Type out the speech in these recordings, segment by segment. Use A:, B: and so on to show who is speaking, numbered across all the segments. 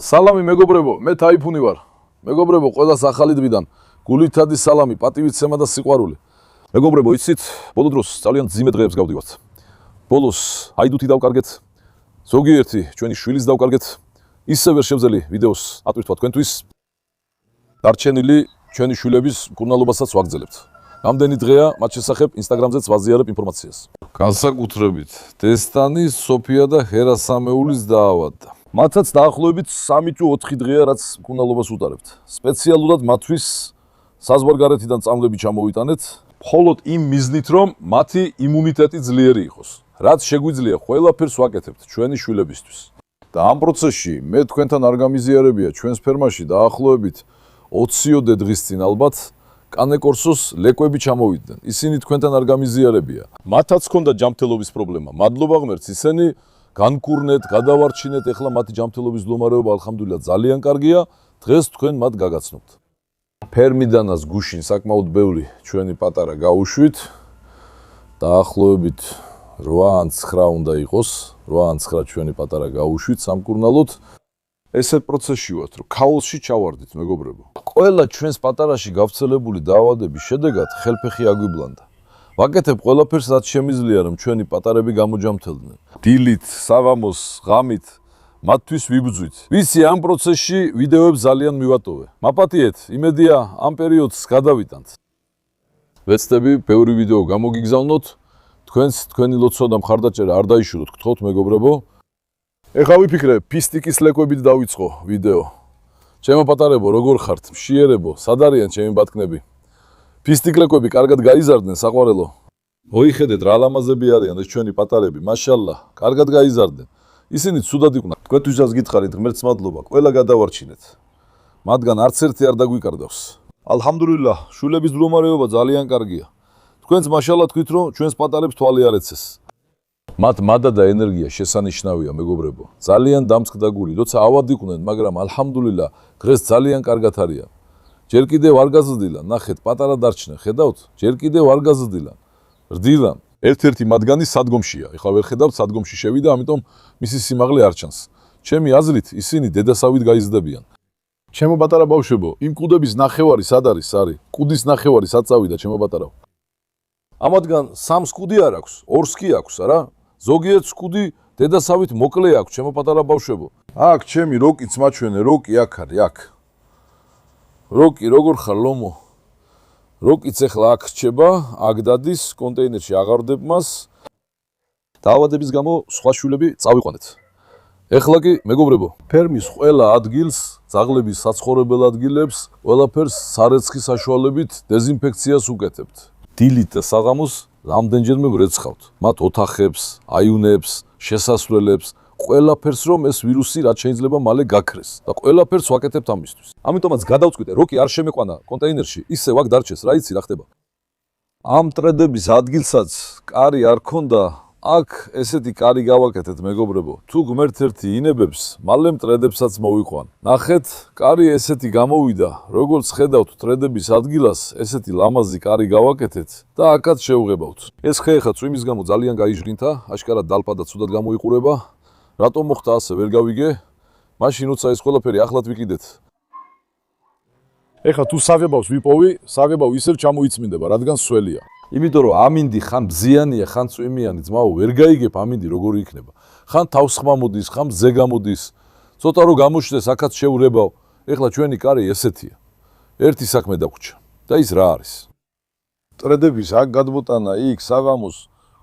A: სალამი მეგობრებო, მე თაიფუნი ვარ. მეგობრებო, ყველას ახალი დღიდან გულითადი სალამი, პატივიცემა და სიყვარული. მეგობრებო, იცით, ბოლო დროს ძალიან ძიმე დღეებს გავდივართ. ბოლოს აიდუთი დავკარგეთ, ზოგიერთი ჩვენი შვილის დავკარგეთ. ისე ვერ შევძელი ვიდეოს ატვირთვა თქვენთვის. დარჩენილი ჩვენი შვილების მკურნალობასაც ვაგრძელებთ. რამდენი დღეა მათ შესახებ ინსტაგრამზეც ვაზიარებ ინფორმაციას. განსაკუთრებით დესტანი, სოფია და ჰერასამეულის დაავადდა. მათაც დაახლოებით 3 თუ 4 დღეა რაც მკურნალობას უტარებთ. სპეციალურად მათთვის საზღვარგარეთიდან წამლები ჩამოვიტანეთ, მხოლოდ იმ მიზნით, რომ მათი იმუნიტეტი ძლიერი იყოს. რაც შეგვიძლია ყველაფერს ვაკეთებთ ჩვენი შვილებისთვის. და ამ პროცესში მე თქვენთან არ გამიზიარებია ჩვენს ფერმაში დაახლოებით 20 დღის წინ ალბათ კანეკორსოს ლეკვები ჩამოვიდნენ. ისინი თქვენთან არ გამიზიარებია. მათაც ჰქონდა ჯანმრთელობის პრობლემა. მადლობა ღმერთს, ისინი განკურნეთ, გადავარჩინეთ, ეხლა მათი ჯანმრთელობის მდგომარეობა ალხამდულილლა ძალიან კარგია. დღეს თქვენ მათ გაგაცნობთ. ფერმიდანაც გუშინ საკმაოდ ბევრი ჩვენი პატარა გაუშვით. დაახლოებით 8 ან 9 უნდა იყოს, 8 ან 9 ჩვენი პატარა გაუშვით სამკურნალოდ. ესეთ პროცესში ვართ, რომ ქაოსში ჩავარდით, მეგობრებო. ყველა ჩვენს პატარაში გავრცელებული დაავადების შედეგად ხელფეხი აგვიბლანდა. ვაკეთებ ყველაფერს, რაც შემიძლია, რომ ჩვენი პატარები გამოჯამრთელდნენ. დილით, საღამოს, ღამით მათთვის ვიბრძვით. ვიცი, ამ პროცესში ვიდეოებს ძალიან მივატოვე. მაპატიეთ, იმედია ამ პერიოდს გადავიტანთ. ვეცდები ბევრი ვიდეო გამოგიგზავნოთ. თქვენს თქვენი ლოცვა და მხარდაჭერა არ დაიშუროთ, გთხოვთ მეგობრებო. ეხლა ვიფიქრე, ფისტიკის ლეკვებით დავიწყო ვიდეო. ჩემო პატარებო, როგორ ხართ? მშიერებო, სად არიან ჩემი ბატკნები? ფისტიკ ლეკვები კარგად გაიზარდნენ, საყვარელო. მოიხედეთ რა ლამაზები არიან ეს ჩვენი პატარები, მაშალლა, კარგად გაიზარდნენ. ისინი ცუდად იყვნენ. თქვენთვისაც გითხარით, ღმერთს მადლობა, ყველა გადავარჩინეთ. მათგან არც ერთი არ დაგვიკარდავს. ალჰამდულილლა, შვილების მდგომარეობა ძალიან კარგია. თქვენც მაშალლა თქვით, რომ ჩვენს პატარებს თვალი არ ეცეს. მათ მადა და ენერგია შესანიშნავია, მეგობრებო. ძალიან დამწყდა გული, როცა ავად იყვნენ, მაგრამ ალჰამდულილლა, დღეს ძალიან კარგად არიან. ჯერ კიდევ არ გაზრდილან, ნახეთ, პატარა დარჩნენ, ხედავთ? ჯერ კიდევ არ გაზრდილან. რდილან. ერთ-ერთი მათგანი სადგომშია. ეხლა ვერ ხედავთ, სადგომში შევიდა, ამიტომ მისი სიმაღლე არ ჩანს. ჩემი აზრით, ისინი დედასავით გაიზრდებიან. ჩემო პატარა ბავშვებო, იმ კუდების ნახევარი სად არის? არის. კუდის ნახევარი სად წავიდა, ჩემო პატარავ? ამათგან 3 კუდი არ აქვს, 2 კი აქვს, არა? ზოგიერთ კუდი დედასავით მოკლე აქვს, ჩემო პატარა ბავშვებო. აქ ჩემი როკიც მაჩვენე, როკი აქ არის, აქ. როკი, როგორ ხარ, ლომო? როკიც ეხლა აქ რჩება, აქ დადის, კონტეინერში აღარდებ მას. დაავადების გამო სხვა შვილები წავიყვანეთ. ეხლა კი, მეგობრებო, ფერმის ყველა ადგილს, ძაღლების საცხოვრებელ ადგილებს, ყველაფერს სარეცხის საშუალებით დეზინფექციას უკეთებთ. დილით და საღამოს რამდენჯერმე ვრეცხავთ. მათ ოთახებს, აივნებს, შესასვლელებს, ყველაფერს, რომ ეს ვირუსი რაც შეიძლება მალე გაქრეს და ყველაფერს ვაკეთებთ ამისთვის. ამიტომაც გადავწყვიტე, როკი არ შემეყვანა კონტეინერში, ისევ აქ დარჩეს, რა იცი რა ხდება. ამ ტრედების ადგილსაც კარი არ ქონდა, აქ ესეთი კარი გავაკეთეთ, მეგობრებო. თუ ღმერთ ერთი ინებებს, მალე ტრედებსაც მოვიყვან. ნახეთ, კარი ესეთი გამოვიდა, როგორც ხედავთ ტრედების ადგილას, ესეთი ლამაზი კარი გავაკეთეთ და აქაც შევღებავთ. ეს ხე ხა წვიმის გამო ძალიან გაიჟღინთა, აშკარად დალპა და ცუდად გამოიყურება. რატომ მოხდა ასე, ვერ გავიგე? მაშინ უცა ეს ყველაფერი ახლად ვიყიდეთ. ეხლა თუ საღებავს ვიპოვი, საღებავ ისევ ჩამოიწმინდება, რადგან სველია. იმიტომ რომ ამინდი ხან ბზიანია, ხან წვიმიანი, ძმაო, ვერ გაიგებ ამინდი როგორი იქნება. ხან თავსხმა მოდის, ხან მზე გამოდის. ცოტა რომ გამოშდეს, აქაც შევრებავ. ეხლა ჩვენი კარი ესეთია. ერთი საქმე დაგვრჩა. და ის რა არის? ტრედების აქ გადმოტანა, იქ საღამოს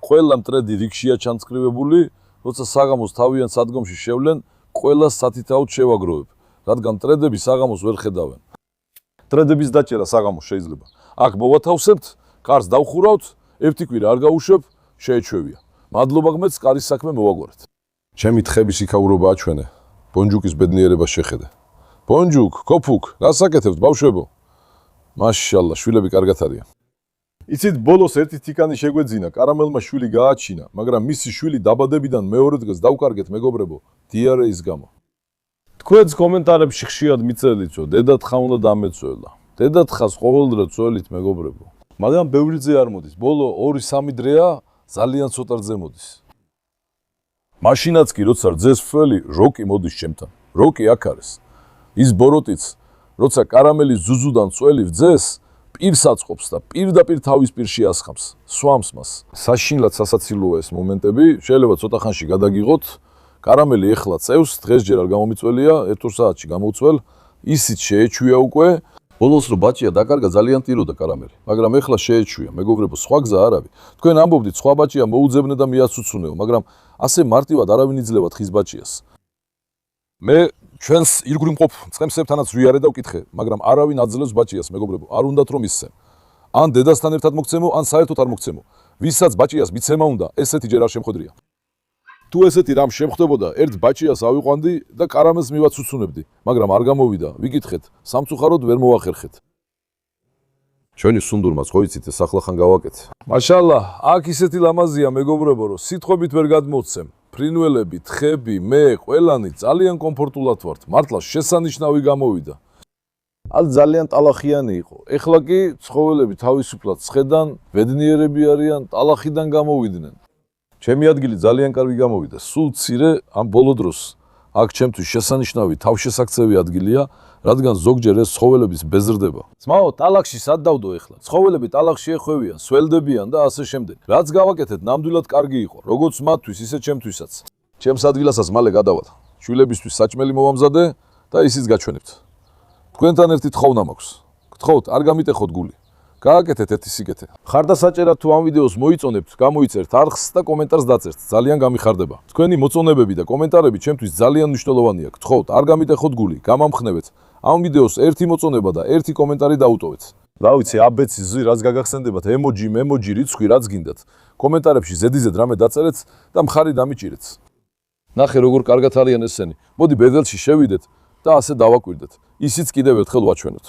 A: ყველა მტრედი რიგშია ჩანცკრივებული. როცა საღამოს თავიანთ სადგომში შევლენ, ყველა სათითაოდ შევაგროვებ, რადგან ტრედები საღამოს ვერ ხედავენ. ტრედების დაჭერა საღამოს შეიძლება. აქ მოვათავსებთ, კარს დავხურავთ, ერთი კვირა არ გაუშვებ, შეეჩვევია. მადლობა ღმერთს, კარის საქმე მოვაგვარეთ. ჩემი თხების იქაურობა აჩვენე, ბონჯუკის ბედნიერებას შეხედე. ბონჯუკ, კოფუკ, რას აკეთებთ, ბავშვებო? მაშალლა, შვილები კარგად არიან. იცით, ბოლოს ერთი თიკანი შეგვეძინა, კარამელმა შვილი გააჩინა, მაგრამ მისი შვილი დაბადებიდან მეორე დღეს დავკარგეთ, მეგობრებო, დიარეის გამო. თქვენს კომენტარებში ხშირად მიწერდით, რომ დედათხა უნდა დამეწველა. დედათხას ყოველდღე წველით, მეგობრებო. მაგრამ ბევრი ძე არ მოდის. ბოლო 2-3 დღეა ძალიან ცოტა ძე მოდის. მაშინაც კი როცა რძეს ველი, როკი მოდის ჩემთან. როკი აქ არის. ის ბოროტიც, როცა კარამელის ზუზუდან წველი ვძეს, პირს აწყობს და პირდაპირ თავის პირში ასხამს, სვამს მას. საშინლად სასაცილოა ეს მომენტები, შეიძლება ცოტა ხანში გადაგიღოთ. კარამელი ეხლა წევს, დღეს ჯერ არ გამომიწველია, 1-2 საათში გამოვწველ, ისიც შეეჩვია უკვე. ბოლოს რო ბაჭია დაკარგა ძალიან ტიროდა კარამელი, მაგრამ ეხლა შეეჩვია, მეგობრებო, სხვა გზა არ არის. თქვენ ამბობდით, სხვა ბაჭია მოუძებნე და მიაცუცუნეო, მაგრამ ასე მარტივად არავინ იძლევა თხის ბაჭიას. მე ჩვენს ირგვლივ მყოფ წყემსებთანაც ვიარე და ვკითხე, მაგრამ არავინ აძლევს ბაჭიას, მეგობრებო, არ უნდათ რომ ისცემ. ან დედასთან ერთად მოგცემო, ან საერთოდ არ მოგცემო. ვისაც ბაჭიას მიცემა უნდა, ესეთი ჯერ არ შემხვედრია. თუ ესეთი რამ შემხდებოდა, ერთ ბაჭიას ავიყვანდი და კარამელს მივაცუცუნებდი, მაგრამ არ გამოვიდა. ვიკითხეთ, სამწუხაროდ ვერ მოახერხეთ. ჩვენი სუნდურმაც ხო იცით, ეს ახლახან გავაკეთე. მაშალა, აქ ისეთი ლამაზია, მეგობრებო, რომ სიტყვებით ვერ გადმოვცემ. ფრინველები, თხები, მე, ყველანი ძალიან კომფორტულად ვართ. მართლა შესანიშნავი გამოვიდა. ძალიან ტალახიანი იყო. ეხლა კი ცხოველები თავისუფლად ცხედან, ბედნიერები არიან, ტალახიდან გამოვიდნენ. ჩემი ადგილი ძალიან კარგი გამოვიდა. სულ მცირე ამ ბოლო დროს აქ ჩემთვის შესანიშნავი თავშესაქცევი ადგილია, რადგან ზოგჯერ ეს ცხოველების ბეზრდება. ძმაო, ტალახში სად დავდო ეხლა? ცხოველები ტალახში ეხვევიან, სველდებიან და ასე შემდეგ. რაც გავაკეთეთ, ნამდვილად კარგი იყო, როგორც მათთვის, ისე ჩემთვისაც. ჩემს ადგილასაც მალე გადავალ. შვილებისთვის საჭმელი მოვამზადე და ისიც გაჩვენებთ. თქვენთან ერთი თხოვნა მაქვს. გთხოვთ, არ გამიტეხოთ გული. გააკეთეთ ერთი სიკეთე. ხარდასაჭერად თუ ამ ვიდეოს მოიწონებთ, გამოიწერთ არხს და კომენტარს დაწერთ. ძალიან გამიხარდება. თქვენი მოწონებები და კომენტარები ჩემთვის ძალიან მნიშვნელოვანია. გთხოვთ, არ გამიტეხოთ გული, გამამხნევეთ. ამ ვიდეოს ერთი მოწონება და ერთი კომენტარი დაუტოვეთ. რა ვიცი, აბეცი ზი რაც გაგახსენდებათ, ემოჯი, რიცხვი რაც გინდათ. კომენტარებში ზედიზედ რამე დაწერეთ და მხარი დამიჭირეთ. ნახე როგორ კარგად არიან ესენი. მოდი ბედელში შევიდეთ და ასე დავაკვირდეთ. ისიც კიდევ ერთხელ ვაჩვენოთ.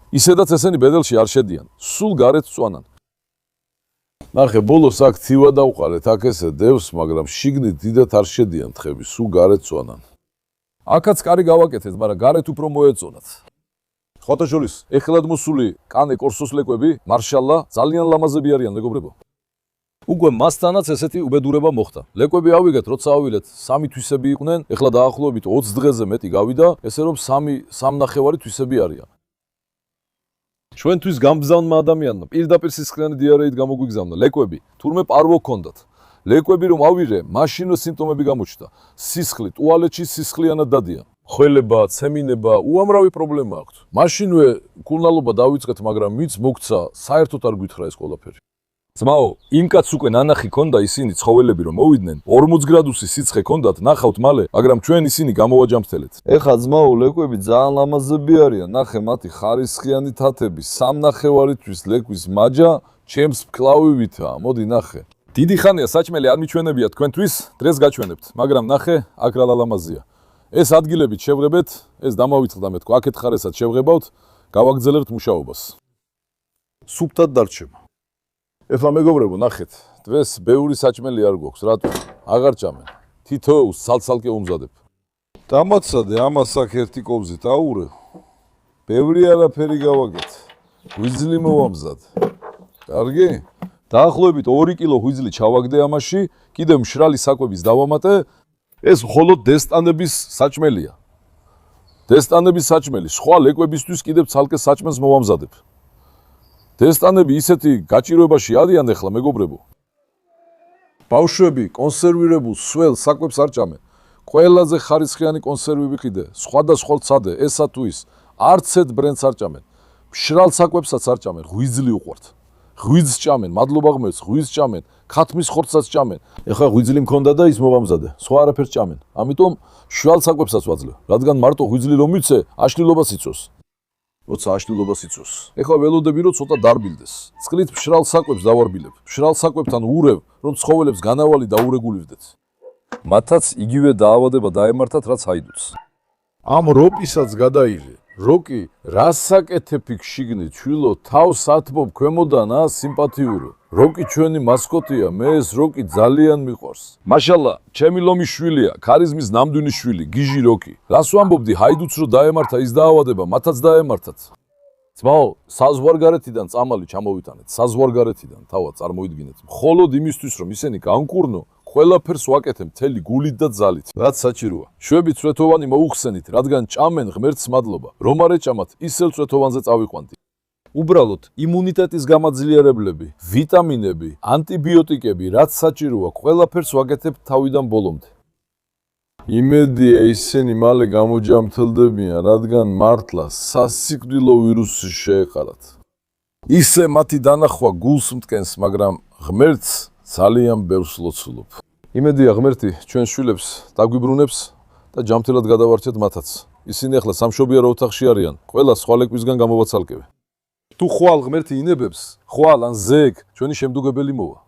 A: ისედაც ესენი ბედელში არ შედიან, სულ გარეთ წვანან. ნახე, ბოლოს აქ ცივა დავყარეთ, აქ ესე დევს, მაგრამ შიგნით დიდად არ შედიან თხები, სულ გარეთ წვანან. აქაც კარი გავაკეთეთ, მაგრამ გარეთ უფრო მოეწონათ. ხოთაშორის, ეხლად მოსული კანე კორსოს ლეკვები, მარშალა, ძალიან ლამაზები არიან, მეგობრებო. უკვე მასთანაც ესეთი უბედურება მოხდა. ლეკვები ავიგეთ, როცა ავილეთ, 3 თვისები იყვნენ, ეხლა დაახლოებით 20 დღეზე მეტი გავიდა, ესე რომ 3.5 თვისები არიან. ჩვენთვის გამბზავნმა ადამიანმა პირდაპირ სისხლიანი დიარეით გამოგვიგზავნა ლეკვები, თურმე პარვო ჰქონდათ. ლეკვები რომ ავირე, მაშინვე სიმპტომები გამოჩნდა. სისხლი, ტუალეტში სისხლიანად დადიან. ხველება, ცემინება, უამრავი პრობლემა აქვთ. მაშინვე კულნალობა დავიწყეთ, მაგრამ მიც მოგცა, საერთოდ არ გვითხრა ეს ყველაფერი. ძმაო, იმ კაცს უკვე ნანახი ჰქონდა ისინი ცხოველები რომ მოვიდნენ, 40 გრადუსის სიცხე ჰქონდათ, ნახავთ მალე, მაგრამ ჩვენ ისინი გამოვაჯამრთელეთ. ეხლა ძმაო, ლეკვები ძალიან ლამაზები არიან, ნახე მათი ხარისხიანი თათები, 3.5 თვის ლეკვის მაჯა, ჩემს მკლავივითაა, მოდი ნახე. დიდი ხანია საჭმელი არ მიჩვენებია თქვენთვის, დღეს გაჩვენებთ, მაგრამ ნახე, აქ რა ლამაზია. ეს ადგილებით შევღებეთ, ეს დამავიწყდა მე თქვა, აქეთ ხარესაც შევღებავთ, გავაგრძელებთ მუშაობას. სუფთად დარჩება. ეხლა მეგობრებო, ნახეთ, დღეს ბევრი საჭმელი არ გვაქვს, რატო? აღარ ჭამენ. თითოეულს ცალ-ცალკე უმზადებ. დამაცადე ამას აქ ერთი კობზით აურე. ბევრი არაფერი გავაკეთე. ღვიძლი მოვამზადე. კარგი? დაახლოებით 2 კილო ღვიძლი ჩავაგდე ამაში, კიდევ მშრალი საკვების დავამატე. ეს მხოლოდ დესტანების საჭმელია. დესტანების საჭმელი, სხვა ლეკვებისთვის კიდევ ცალკე საჭმელს მოვამზადებ. დესტანები ისეთი გაჭირვებაში არიან ახლა, მეგობრებო. ბავშვები კონსერვირებულ სველ საკვებს არ ჭამენ. ყველაზე ხარისხიანი კონსერვი ვიყიდე, სხვადასხვა ცადე, ესა თუ ის, არც ერთ ბრენდს არ ჭამენ. მშრალ საკვებსაც არ ჭამენ, ღვიძლი უყვართ. ღვიძლს ჭამენ, მადლობა ღმერთს, ღვიძლს ჭამენ, ქათმის ხორცსაც ჭამენ. ეხლა ღვიძლი მქონდა და ის მოვამზადე, სხვა არაფერს ჭამენ. ამიტომ შვალ საკვებსაც ვაძლევ, რადგან მარტო ღვიძლი რომ მიცე, აშლილობას იწვევს. როცა აშლილობას იწვევს. ეხლა ველოდები რომ ცოტა დარბილდეს. წყლით მშრალ საკვებს დავარბილებ. მშრალ საკვებთან ურევ, რომ ცხოველებს განავალი დაურეგულივდეთ. მათაც იგივე დაავადება დაემართათ, რაც ჰაიდუთს. ამ როპისაც გადაიღე. როკი, რასაკეთებ იქ შიგნით, შვილო, თავს ათბობ ქვემოდან, სიმპათიური. როკი ჩვენი მასკოტია, მე ეს როკი ძალიან მიყვარს. მაშალა, ჩემი ლომის შვილია, ქარიზმის ნამდვილი შვილი, გიჟი როკი. რას ვამბობდი, ჰაიდუთს რო დაემართა ის დაავადება, მათაც დაემართათ. ძმაო, საზღვარგარეთიდან წამალი ჩამოვიტანეთ, საზღვარგარეთიდან, თავად წარმოიდგინეთ. მხოლოდ იმისთვის, რომ ისინი განკურნო, ყველაფერს ვაკეთებ მთელი გულით და ძალით, რაც საჭიროა. შვები წვეთოვანი მოუხსენით, რადგან ჭამენ ღმერთს მადლობა. რომ არ ეჭამათ, ისევ წვეთოვანზე წავიყვანდი. უბრალოდ იმუნიტეტის გამაძლიერებლები, ვიტამინები, ანტიბიოტიკები, რაც საჭიროა, ყველაფერს ვაკეთებ თავიდან ბოლომდე. იმედია ისინი მალე გამოჯამრთელდებიან, რადგან მართლა სასიკვდილო ვირუსი შეეყარათ. ისე მათი დანახვა გულს მტკენს, მაგრამ ღმერთს ძალიან ბევრს ლოცულობ. იმედია ღმერთი ჩვენს შვილებს დაგვიბრუნებს და ჯამთელად გადავარჩეთ მათაც. ისინი ახლა სამშობიარო ოთახში არიან, ყველა სხვა ლეკვისგან გამოვაცალკევე. თუ ხვალ ღმერთი ინებებს, ხვალ ან ზეგ ჩვენი შემდგებელი მოვა.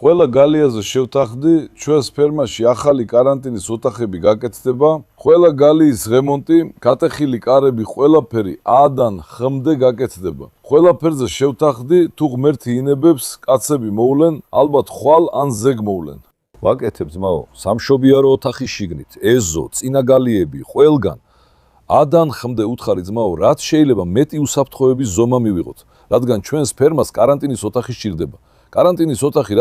A: ყველა გალიაზე შევთანხმდი, ჩვენს ფერმაში ახალი კარანტინის ოთახები გაკეთდება, ყველა გალიის რემონტი, გატეხილი კარები, ყველაფერი A-დან X-მდე გაკეთდება. ყველაფერზე შევთანხმდი, თუ ღმერთი ინებებს, კაცები მოვლენ, ალბათ ხვალ ან ზეგ მოვლენ. ვაკეთებ ძმაო, სამშობიარო ოთახის შიგნით, ეზო, წინაგალიები, ყველგან A-დან X-მდე უთხარი ძმაო, რაც შეიძლება მეტი უსაფრთხოების ზომა მივიღოთ, რადგან ჩვენს ფერმას კარანტინის ოთახი სჭირდება. კარანტინის ოთახი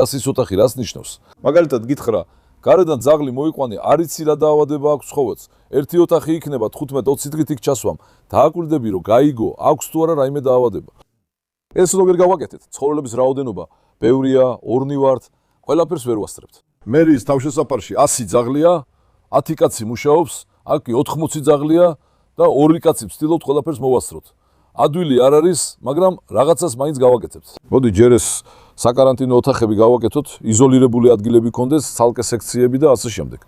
A: რას ნიშნავს? მაგალითად გითხრა, გარედან ძაღლი მოიყვანე, არ იცი რა დაავადება აქვს ცხოველს. ერთი ოთახი იქნება 15-20 დღით იქ ჩასვამ. დააკვირდები რომ გაიგო, აქვს თუ არა რაიმე დაავადება. ეს როგორ გავაკეთეთ? ცხოველების რაოდენობა ბევრია, ორნი ვართ, ყველაფერს ვერ ვასწრებთ. მერის თავშესაფარში 100 ძაღლია, 10 კაცი მუშაობს, აქ კი 80 ძაღლია და 2 კაცი ვცდილობთ ყველაფერს მოვასწროთ. ადვილი არ არის, მაგრამ რაღაცას მაინც გავაკეთებთ. მოდი ჯერ ეს საკარანტინო ოთახები გავაკეთოთ, იზოლირებული ადგილები გქონდეს, ცალკე სექციები და ასე შემდეგ.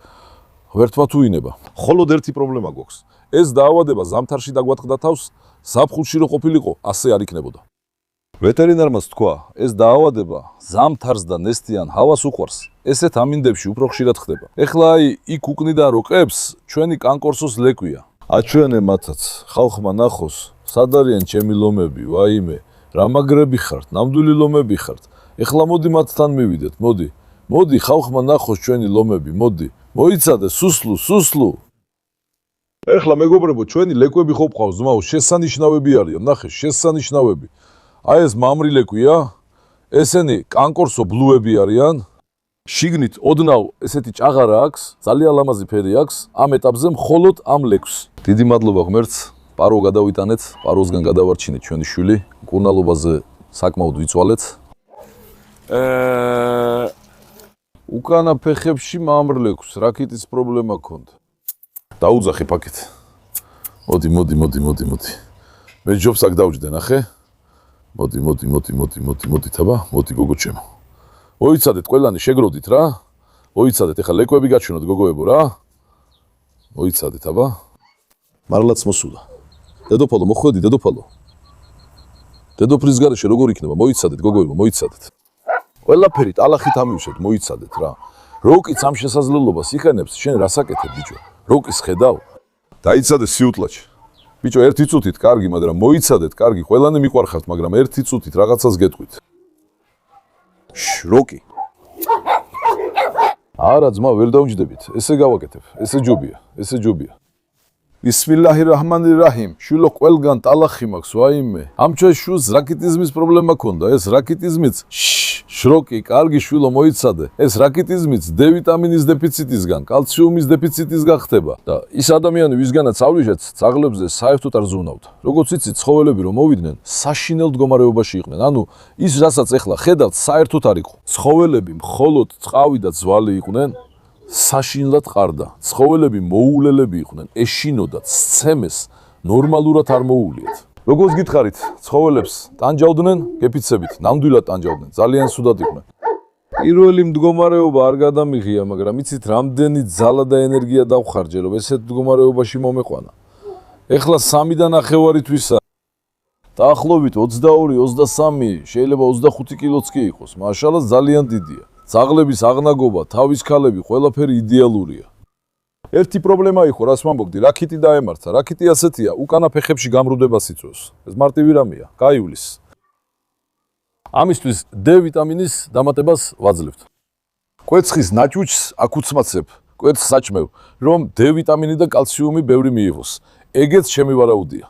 A: ღმერთმა თუ ინება. მხოლოდ ერთი პრობლემა გვაქვს. ეს დაავადება ზამთარში დაგვატყდა თავს, ზაფხულში რო ყოფილიყო, ასე არ იქნებოდა. ვეტერინარმაც თქვა, ეს დაავადება ზამთარს და ნესტიან ჰავას უყვარს. ესეთ ამინდებში უფრო ხშირად ხდება. ეხლა აი იქ უკნიდან რო ყებს, ჩვენი კანკორსოს ლეკვია. აჩვენე მათაც, ხალხმა ნახოს, სად არიან ჩემი ლომები, ვაიმე, რა მაგრები ხართ, ნამდვილი ლომები ხართ. ეხლა მოდი მათთან მივიდეთ, მოდი. მოდი ხალხმა ნახოს ჩვენი ლომები, მოდი. მოიცადე სუსლუ. ეხლა მეგობრებო, ჩვენი ლეკვები ხო ყავს, ძმაო, შესანიშნავები არიან, ნახე, შესანიშნავები. აი ეს მამრი ლეკვია, ესენი კანკორსო ბლუები არიან. შიგნით ოდნავ ესეთი ჭაღარა აქვს, ძალიან ლამაზი ფერი აქვს, ამ ეტაპზე მხოლოდ ამ ლეკვს. დიდი მადლობა ღმერთს, პარო გადავიტანეთ, პაროსგან გადავარჩინეთ ჩვენი შვილი, მკურნალობაზე საკმაოდ ვიცვალეთ. უკანა ფეხებში მამრლეკვს, რაკიტის პრობლემა ქონდა. დაუძახე პაკეტ. მოდი. მე ჯობს აქ დავჯდე, ნახე. მოდი თაბა, მოდი გოგო ჩემო. მოიცადეთ ყველანი, შეგროვდით რა. მოიცადეთ, ეხლა ლეკვები გაჩვენოთ გოგოებო რა. მოიცადეთ, აბა. მარლაც მოსულა. დედოფალო, მოხვედი, დედოფალო. დედოფლის გარეშე როგორ იქნება? მოიცადეთ გოგოებო, მოიცადეთ. ყველაფერი ტალახით ამივშევთ, მოიცადეთ რა. როკიც ამ შესაძლებლობას იყენებს, შენ რას აკეთებ ბიჭო? როკის ხედავ? დაიცადე სიუტლაჩ. ბიჭო, ერთი წუთით კარგი, მაგრამ მოიცადეთ, კარგი, ყველანი მიყვარხართ, მაგრამ ერთი წუთით რაღაცას გეტყვით. როკი. არა ძმა, ვერ დავჯდებით. ესე გავაკეთებ. ესე ჯობია. ბისმილაჰირაჰმანირაჰიმ. შვილო ყველგან ტალახი მაქვს, ვაიმე. ამ ჩვენ შვილს რაკიტიზმის პრობლემა ქონდა. ეს რაკიტიზმიც შროკი, კარგი შვილო, მოიცადე. ეს რაკიტიზმიც D ვიტამინის დეფიციტისგან, კალციუმის დეფიციტისგან ხდება. და ის ადამიანი, ვისგანაც ავიჟეთ, ძაღლებზე საერთოდ არ ზრუნავთ. როგორც იცი, ცხოველები რომ მოვიდნენ, საშინელ მდგომარეობაში იყვნენ. ანუ ის, რასაც ეხლა ხედავთ, საერთოდ არ იყო. ცხოველები მხოლოდ წყავი და ძვალი იყვნენ. საშინლად ყარდა. ცხოველები მოულელები იყვნენ, ეშინოდათ, სცემეს, ნორმალურად არ მოუვლიათ. როგორც გითხარით, ცხოველებს ტანჯავდნენ, გეფიცებით, ნამდვილად ტანჯავდნენ, ძალიან სუდად იყვნენ. პირველი მდგომარეობა არ გადამიღია, მაგრამ იცით, რამდენი ძალა და ენერგია დავხარჯე, რომ ესეთ მდგომარეობაში მომეყვანა. ეხლა 3.5 თვისა. დაახლოებით 22-23, შეიძლება 25 კილოც კი იყოს. მაშალა ძალიან დიდია. ძაღლების აღნაგობა, თავის ქალები, ყველაფერი იდეალურია. ერთი პრობლემა იყო, რას ვამბობდი, რაკიტი დაემართა. რაკიტი ასეთია, უკანა ფეხებში გამრუდებას იწვევს. ეს მარტივი რამეა, გაივლის. ამისთვის D ვიტამინის დამატებას ვაძლევთ. კვერცხის ნაჭუჭს აქ უცმაცებ, კვერცხს საჭმევ, რომ D ვიტამინი და კალციუმი ბევრი მიიღოს. ეგეც ჩემი ვარაუდია.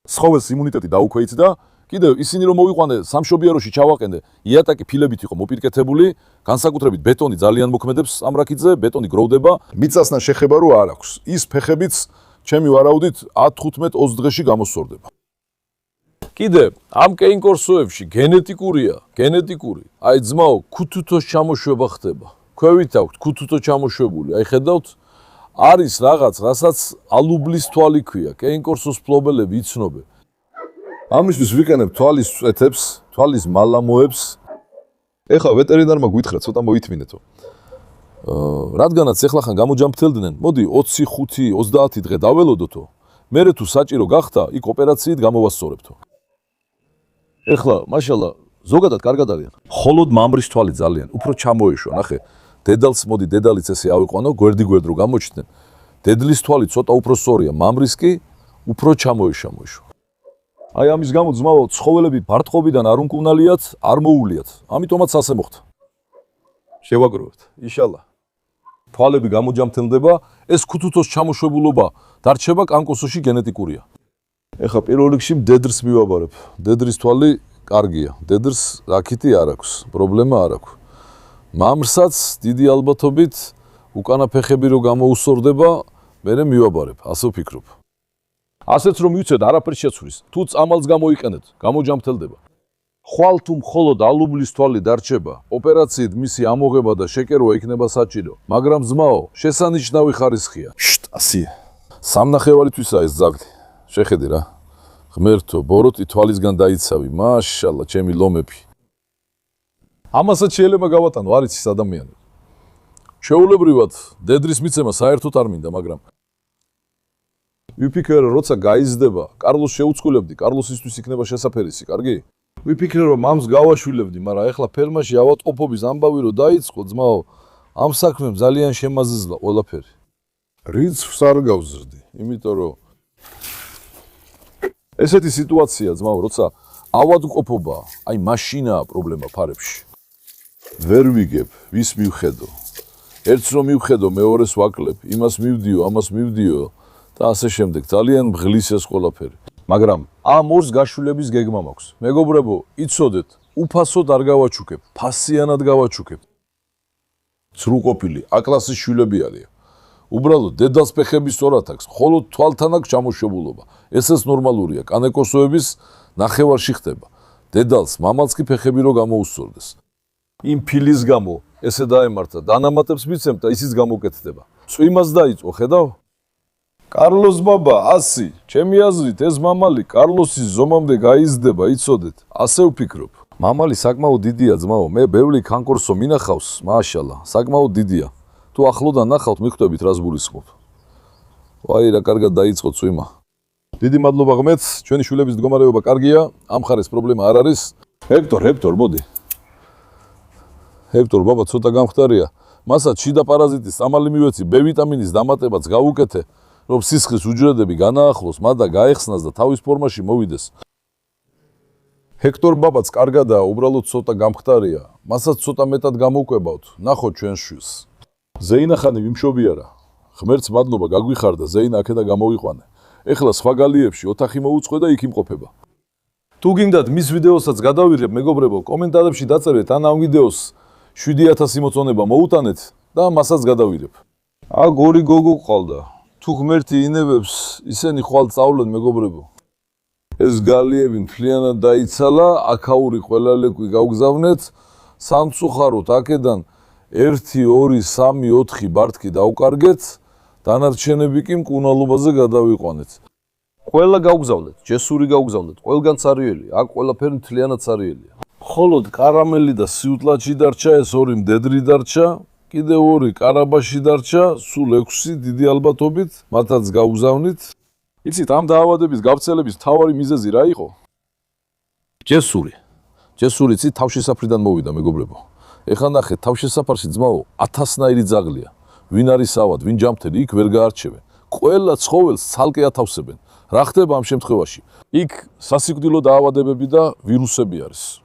A: ცხოველს იმუნიტეტი დაუქვეითდა, კიდევ ისინი რომ მოვიყვანე სამშობიაროში ჩავაყენე, იატაკი ფილებით იყო მოპირკეთებული, განსაკუთრებით ბეტონი ძალიან მოქმედებს ამ რაკიტზე, ბეტონი გროვდება, მიწასთან შეხება რო არ აქვს. ის ფეხებიც ჩემი ვარაუდით 10-15-20 დღეში გამოსწორდება. კიდე ამ კეინკორსოებში გენეტიკური. აი ძმაო, ქუთუთოს ჩამოშვება ხდება. ქვევით აქვთ ქუთუთო ჩამოშვებული. აი ხედავთ, არის რაღაც, რასაც ალუბლის თვალი ქვია. კეინკორსოს ფლობელები იცნობენ. ამისთვის ვიყენებ თვალის წვეთებს, თვალის მალამოებს. ეხლა ვეტერინარმა გვითხრა ცოტა მოითმინეთო. რადგანაც ეხლახან გამოჯამრთელდნენ, მოდი 25-30 დღე დაველოდოთო. მერე თუ საჭირო გახდა, იქ ოპერაციით გამოვასწორებთო. ეხლა, მაშალა, ზოგადად კარგად არიან. მხოლოდ მამრის თვალი ძალიან, უფრო ჩამოეშვა, ნახე. დედალს მოდი დედალიც ესე ავიყვანო, გვერდ რო გამოჩნდნენ. დედლის თვალი ცოტა უფრო სწორია, მამრის კი უფრო ჩამოეშვა. აი ამის გამო ძმაო, ცხოველები ბარტყობიდან არ უმკვნალიათ, არ მოუვლიათ. ამიტომაც ასე მოხდა. შევაგროვებთ, იშალა. თვალები გამოჯამრთელდება, ეს ქუთუთოს ჩამოშვებულობა დარჩება კანკოსოში გენეტიკურია. ეხლა პირველ რიგში დედრს მივაბარებ. დედრის თვალი კარგია. დედრს რაკიტი არ აქვს, პრობლემა არ აქვს. მამრსაც დიდი ალბათობით უკანა ფეხები რო გამოუსწორდება, მერე მივაბარებ, ასე ვფიქრობ. ასეც რომ მივცეთ, არაფერი შეცვლის. თუ წამალს გამოიყენეთ, გამოჯამრთელდება. ხვალ თუ მხოლოდ ალუბლის თვალი დარჩება, ოპერაციით მისი ამოღება და შეკერვა იქნება საჭირო, მაგრამ ძმაო, შესანიშნავი ხარისხია. ასია. სამნახევარითვისაა ეს ძაღლი. შეხედი რა. ღმერთო, ბოროტი თვალისგან დაიცავი, მაშალა, ჩემი ლომები. ამასაც შეიძლება გავატანო, არ იცის ადამიანები. შეულებრივად დედრის მიცემა საერთოდ არ მინდა, მაგრამ ვიფიქრე, როცა გაიზრდება, კარლოს შეუწყვილებდი, კარლოსისთვის იქნება შესაფერისი, კარგი? ვიფიქრე, რომ მამს გავაშვილებდი, მაგრამ ეხლა ფერმაში ავატყოფობის ამბავი რო დაიწყო, ძმაო, ამ საქმემ ძალიან შემაზიზლა ყველაფერი. რიცხვს არ გავზრდი, იმიტომ რომ ესეთი სიტუაცია, ძმაო, როცა ავადმყოფობა, აი მაშინაა პრობლემა ფარებში. ვერ ვიგებ, ვის მივხედო. ერთს რომ მივხედო, მეორეს ვაკლებ, იმას მივდიო, ამას მივდიო და ასე შემდეგ. ძალიან მღლის ეს ყველაფერი. მაგრამ ამ ორს გაშვილების გეგმა მაქვს. მეგობრებო, იცოდეთ, უფასოდ არ გავაჩუქებ, ფასიანად გავაჩუქებ. ცრუყოფილი, აკლასის შვილები არიან. უბრალოდ დედას ფეხები სწორად აქვს, მხოლოდ თვალთან აქვს ჩამოშვებულობა. ესეც ნორმალურია, კანეკოსოების ნახევარში ხდება. დედალს, მამალს კი ფეხები რო გამოუსწორდეს. იმ ფილის გამო ესე დაემართა, დანამატებს მიცემ და ისიც გამოკეთდება. წვიმას დაიწყო, ხედავ? კარლოს ბაბა 100, ჩემი აზრით ეს მამალი კარლოსის ზომამდე გაიზრდება, იცოდეთ, ასე ვფიქრობ. მამალი საკმაოდ დიდია, ძმაო, მე ბევრი კანკორსო მინახავს, მაშალა, საკმაოდ დიდია. თუ ახლოდან ნახავთ, მიხვდებით რას გულისხმობ. ვაი, რა კარგად დაიწყო წვიმა. დიდი მადლობა ღმერთს, ჩვენი შვილების მდგომარეობა კარგია, ამ ხარეს პრობლემა არ არის. ჰექტორ, მოდი. ჰექტორ, ბაბა, ცოტა გამხდარია. მასაც შიდა პარაზიტის წამალი მივეცი, B ვიტამინის დამატებაც გავუკეთე, რომ სისხლის უჯრედები განაახლოს, მადა გაეხსნას და თავის ფორმაში მოვიდეს. ჰექტორ ბაბაც კარგადაა, უბრალოდ ცოტა გამხდარია. მასაც ცოტა მეტად გამოვკვებავთ, ნახოთ ჩვენ შვილს. ზეინა ხანი ვიმშობიარა. ღმერთს მადლობა, გაგვიხარდა, ზეინა აქედა გამოვიყვანე. ეხლა სხვა გალიებში ოთახი მოუწყვე და იქ იმყოფება. თუ გინდათ მის ვიდეოსაც გადავიღებ, მეგობრებო, კომენტარებში დაწერეთ ან ამ ვიდეოს 7000 მოწონება მოუტანეთ და მასაც გადავიღებ. აქ ორი გოგო ყავდა. თუ ღმერთი ინებებს, ისინი ხვალ წავლენ, მეგობრებო. ეს გალიები მთლიანად დაიცალა, აქაური ყველა ლეკვი გავგზავნეთ, სამწუხაროდ აქედან 1, 2, 3, 4 ბარტკი დავკარგეთ, დანარჩენები კი მკურნალობაზე გადავიყვანეთ. ყველა გავგზავნეთ, ჯესური გავგზავნეთ, ყველგან ცარიელი, აქ ყველაფერი მთლიანად ცარიელია. მხოლოდ კარამელი და სიუტლაჩი დარჩა, ეს 2 მდედრი დარჩა, კიდევ 2 კარაბაში დარჩა, სულ 6 დიდი ალბათობით, მათაც გავგზავნით. იცით, ამ დაავადების გავრცელების მთავარი მიზეზი რა იყო? ჯესური. ჯესური ცი თავშესაფრიდან მოვიდა, მეგობრებო. ეხლა ნახეთ, თავშესაფარში ძმაო 1000-ნაირი ძაღლია. ვინ არის ავად, ვინ ჯამრთელი, იქ ვერ გაარჩევენ. ყველა ცხოველს ცალკე ათავსებენ. რა ხდება ამ შემთხვევაში? იქ სასიკვდილო დაავადებები და ვირუსები არის.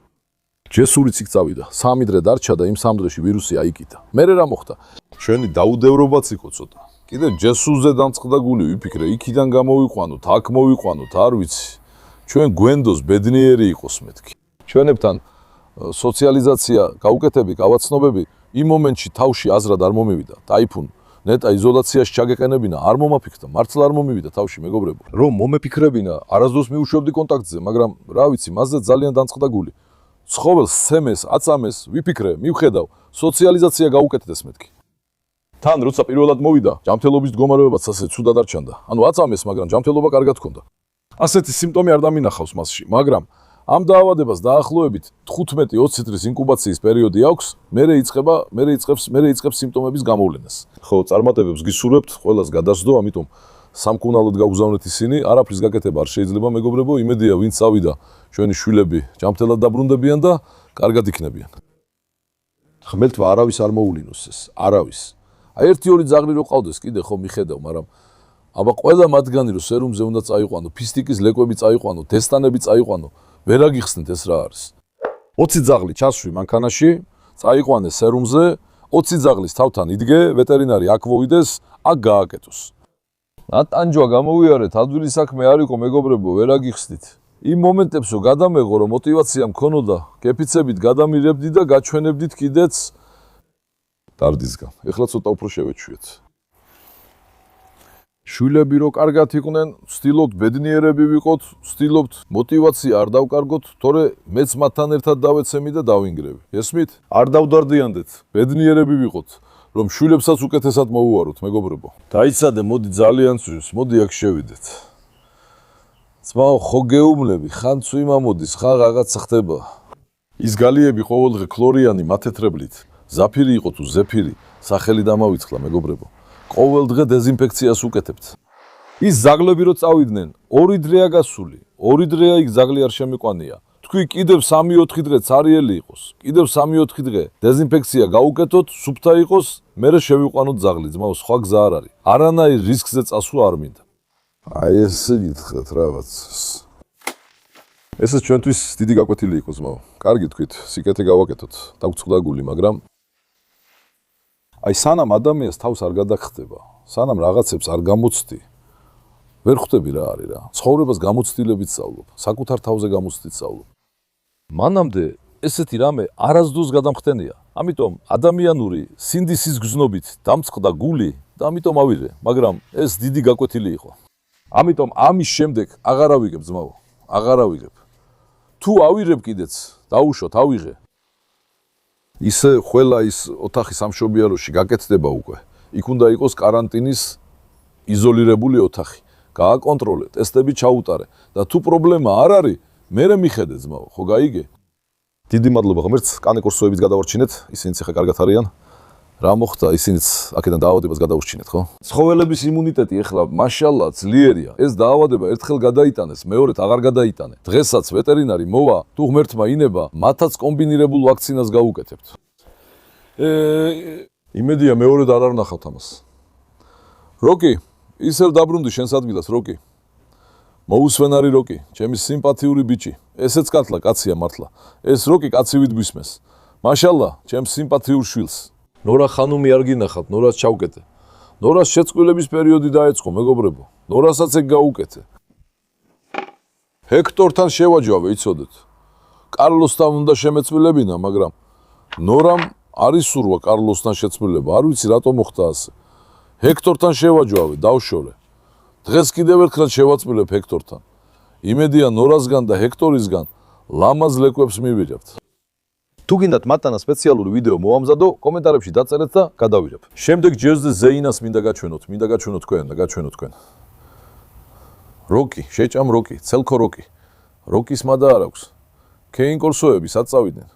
A: ჯესურიც იქ წავიდა. 3 დღე დარჩა და იმ 3 დღეში ვირუსი აიკიდა. მერე რა მოხდა? ჩვენი დაუდევრობაც იყო ცოტა. კიდე ჯესურზე დამწყდა გული, ვიფიქრე, იქიდან გამოვიყვანოთ, აქ მოვიყვანოთ, არ ვიცი. ჩვენ გვენდოს ბედნიერი იყოს მეთქი. ჩვენებთან სოციალიზაცია, გაუკეთები, გავაცნობები იმ მომენტში თავში აზრად არ მომივიდა. ტაიფუნ, ნეტა იზოლაციაში ჩაგეყენებინა, არ მომაფიქრდა, მართლა არ მომივიდა თავში მეგობრებო. რომ მომეფიქრებინა, არასდროს მიუშვებდი კონტაქტზე, მაგრამ რა ვიცი, მასზე ძალიან დამწყდა გული. ცხოველს სემეს, აწამეს, ვიფიქრე, მივხედავ, სოციალიზაცია გაუკეთდეს მეთქი. თან როცა პირველად მოვიდა, ჯანმრთელობის მდგომარეობაც ასე ცუდად არ ჩანდა. ანუ აწამეს, მაგრამ ჯანმრთელობა კარგად ჰქონდა. ასეთი სიმპტომი არ დამინახავს მასში, მაგრამ ამ დაავადებას დაახლოებით 15-20 წლის ინკუბაციის პერიოდი აქვს, მერე იწყებს სიმპტომების გამოვლენას. ხო, წარმატებებს გისურვებთ, ყველას გადასდო, ამიტომ სამკურნალოდ გაუგზავნეთ ისინი, არაფრის გაკეთება არ შეიძლება მეგობრებო, იმედია ვინც ავიდა, ჩვენი შვილები ჯანმრთელად დაბრუნდებიან და კარგად იქნებიან. ხმელთვა არავის არ მოულინოს ეს, არავის. აი 1-2 ძაღლი რო ყავდეს კიდე ხო მიხედავ, მაგრამ აბა ყველა მათგანი რო სერუმზე უნდა წაიყვანო, ფისტიკის ლეკვები წაიყვანო, დესტანები წაიყვანო, ვერ აგიხსნით ეს რა არის. 20 ძაღლი ჩასვი მანქანაში, წაიყვანეს სერუმზე, 20 ძაღლის თავთან იდგე, ვეტერინარი აქ მოვიდეს, აქ გააკეთოს. ატანჯვა გამოვიარეთ, ადვილი საქმე არ იყო მეგობრებო, ვერ აგიხსნით. იმ მომენტებს რო გადამეღო, რომ мотиваცია მქონოდა, კეფიცებით გადამირებდი და გაჩვენებდით კიდეც დარდისგან. ეხლა ცოტა უფრო შევეჩვიეთ. შვილები რო კარგად იყვნენ, ვცდილობთ ბედნიერები ვიყოთ, ვცდილობთ мотиваცია არ დავკარგოთ, თორე მეც მათთან ერთად დავეცემი და დავინგრევი. ესმით? არ დავდარდიანდეთ, ბედნიერები ვიყოთ, რომ შვილებსაც უკეთესად მოუვაროთ, მეგობრებო. დაიცადე, მოდი ძალიან ცუს, მოდი აქ შევიდეთ. ძმაო, ხო გეუბნები, ხან ცუი მომოდის, ხან რაღაცა ხდება. ის გალიები ყოველდღე ქლორიანი მათეთრებლით, ზაფირი იყო თუ ზეფირი, სახელი დამავიწყლა, მეგობრებო. ყოველდღე დეზინფექციას უკეთებთ. ის ზაგლები რო წავიდნენ, 2 დღეა გასული, 2 დღეა იქ ზაგლი არ შემიყვანია. თქვი კიდევ 3-4 დღე цаრიელი იყოს, კიდევ 3-4 დღე დეზინფექცია გაუკეთოთ, სუფთა იყოს, მერე შევიყვანოთ ზაგლი, ძმაო, სხვა გზა არ არის. არანაირ რისკზე წასვლა არ მინდა. აი ესე გითხრათ რაღაც. ესე ჩვენთვის დიდი გაკვეთილი იყო, ძმაო. კარგი თქვით, სიკეთე გავაკეთოთ, დაგწყდა გული, მაგრამ აი სანამ ადამიანს თავს არ გადაგხდება, სანამ რაღაცებს არ გამოცდი, ვერ ხვდები რა არის რა. ცხოვრებას გამოცდილებით სწავლობ, საკუთარ თავზე გამოცდით სწავლობ. მანამდე ესეთი რამე არასდროს გადამხდენია. ამიტომ ადამიანური სინდისის გზნობით დამწყდა გული და ამიტომ ავიღე, მაგრამ ეს დიდი გაკვეთილი იყო. ამიტომ ამის შემდეგ აღარ ავიღებ, ძმაო, აღარ ავიღებ. თუ ავიღებ კიდეც, დაუშვოთ, ავიღე. ისე ყველა ის ოთახი სამშობიაროში გაკეთდება უკვე. იქ უნდა იყოს კარანტინის იზოლირებული ოთახი. გააკონტროლე, ტესტები ჩაუტარე და თუ პრობლემა არ არის, მერე მიხედე, ძმაო, ხო გაიგე? დიდი მადლობა ღმერთს, კანე კურსოებიც გადავარჩინეთ, ისინიც ახლა კარგად არიან. რა მოხდა, ისინიც აქედან დაავადებას გადაურჩინეთ, ხო? ცხოველების იმუნიტეტი ახლა მაშალლა ძლიერია. ეს დაავადება ერთხელ გადაიტანეს, მეორედ აღარ გადაიტანე. დღესაც ვეტერინარი მოვა, თუ ღმერთმა ინება, მათაც კომბინირებულ ვაქცინას გაუკეთებთ. იმედია მეორედ არ ვნახავთ ამას. როკი, ისევ დაბრუნდი შენს ადგილას, როკი. მოусვენარი როკი, ჩემი სიმპათიური ბიჭი. ესეც კაცლა, კაცია მართლა. ეს როკი კაცივით გვისმეს. მაშალლა, ჩემს სიმპათიურ შვილს. ნორა ხანუმი არ გინახავთ, ნორას ჩავკეთე. ნორას შეწყვილების პერიოდი დაეწყო, მეგობრებო. ნორასაც ეგ გაუკეთე. ჰექტორთან შევაჯავე, იცოდეთ. კარლოსთან უნდა შემეწმილებინა, მაგრამ ნორამ არ ისურვა კარლოსთან შეცვლილება. არ ვიცი რატომ მოხდა ასე. ჰექტორთან შევაჯავე, დავშორე. დღეს კიდევ ერთხელ შევაწმილებ ჰექტორთან. იმედია ნორასგან და ჰექტორისგან ლამაზ ლეკვებს მივიღებთ. თუ გინდათ მათთან სპეციალური ვიდეო მოვამზადო, კომენტარებში დაწერეთ და გადავიღებ. შემდეგ ჯერზე ზეინას მინდა გაჩვენოთ თქვენ და გაჩვენოთ თქვენ. როკი, შეჭამ როკი, ცელქო როკი. როკის მადა არ აქვს. კეინკორსოები საწავიდნენ.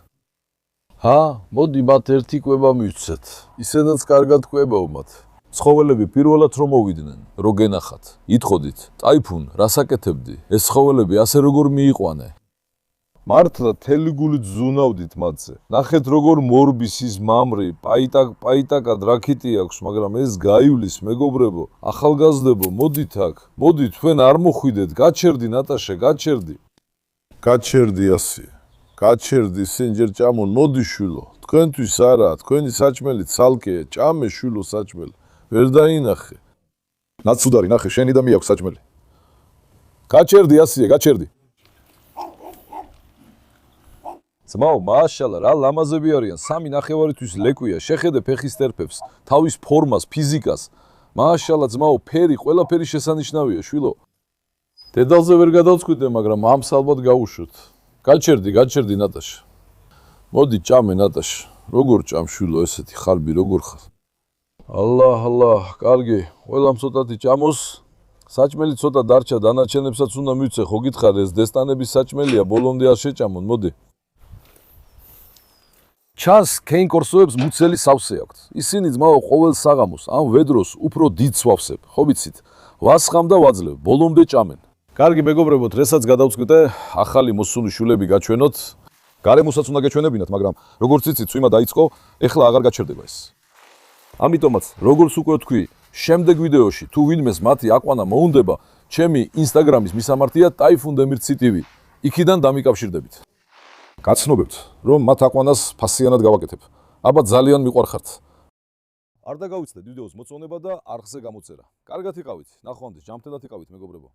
A: მოდი მათ ერთი კვება მივცეთ. ისედაც კარგად კვებავ მათ. ცხოველები პირველად რომ მოვიდნენ, რო გენახათ, ითხოვდით, ტაიფუნ, რასაკეთებდი? ეს ცხოველები ასე როგორ მიიყვანე? მართლა თელი გულით ზუნავდით მათზე. ნახეთ როგორ მორბის ის მამრი, პაიტაკად რაქიტი აქვს, მაგრამ ეს გაივლის, მეგობრებო, ახალგაზრდებო, მოდით აქ. მოდი თქვენ არ მოხვიდეთ, გაჩერდი ნატაშა, გაჩერდი. გაჩერდი ასე. გაჩერდი სენჯერ ჭამონ, მოდი შვილო. თქვენთვის არა, თქვენი საჭმელი ცალკე, ჭამე შვილო საჭმელი. ვერ დაინახე. ნაცუდარი, ნახე, შენი და მე აქვს საჭმელი. გაჩერდი ასეა, გაჩერდი. ძმაო, მაშალა, რა ლამაზები არიან, 3.5 თვის ლეკვია, შეხედე ფეხის ტერფებს, თავის ფორმას, ფიზიკას. მაშალა, ძმაო, ფერი, ყველაფერი შესანიშნავია, შვილო. დედალზე ვერ გადავწყვიტე, მაგრამ ამს ალბათ გავუშვოთ. გაჩერდი, ნატაშა. მოდი, ჭამე, ნატაშა. როგორ ჭამ, შვილო, ესეთი ხარბი, როგორ ხარ? ალლაჰ, კარგი, ყველამ ცოტათი ჭამოს. საჭმელი ცოტა დარჩა, დანარჩენებსაც უნდა მივცე, ხო გითხარ, ეს დესტანების საჭმელია, ბოლომდე არ შეჭამონ, მოდი. ჩანს კეინკორსოებს მუცელი სავსე აქვთ. ისინი ძმაო ყოველ საღამოს ამ ვედროს უფრო დიდ სვავსებ, ხო ვიცით? ვასხამ და ვაძლევ, ბოლომდე ჭამენ. კარგი მეგობრებო, დღესაც გადავწყვიტე ახალი მოსული შულები გაჩვენოთ. გარემოსაც უნდა გეჩვენებინათ, მაგრამ როგორც იცით, წვიმა დაიწყო, ეხლა აღარ გაჩერდება ეს. ამიტომაც, როგორც უკვე თქვი, შემდეგ ვიდეოში თუ ვინმეს მათი აყვანა მოუნდება, ჩემი ინსტაგრამის მისამართია Typhoon Demirci TV. იქიდან დამიკავშირდებით. გაცნობებთ, რომ მათ აყვანას ფასიანად გავაკეთებ. აბა ძალიან მიყვარხართ. არ დაგავიცდეთ ვიდეოს მოწონება და არხზე გამოწერა. კარგად იყავით, ნახვამდის, ჯანმრთელად იყავით, მეგობრებო.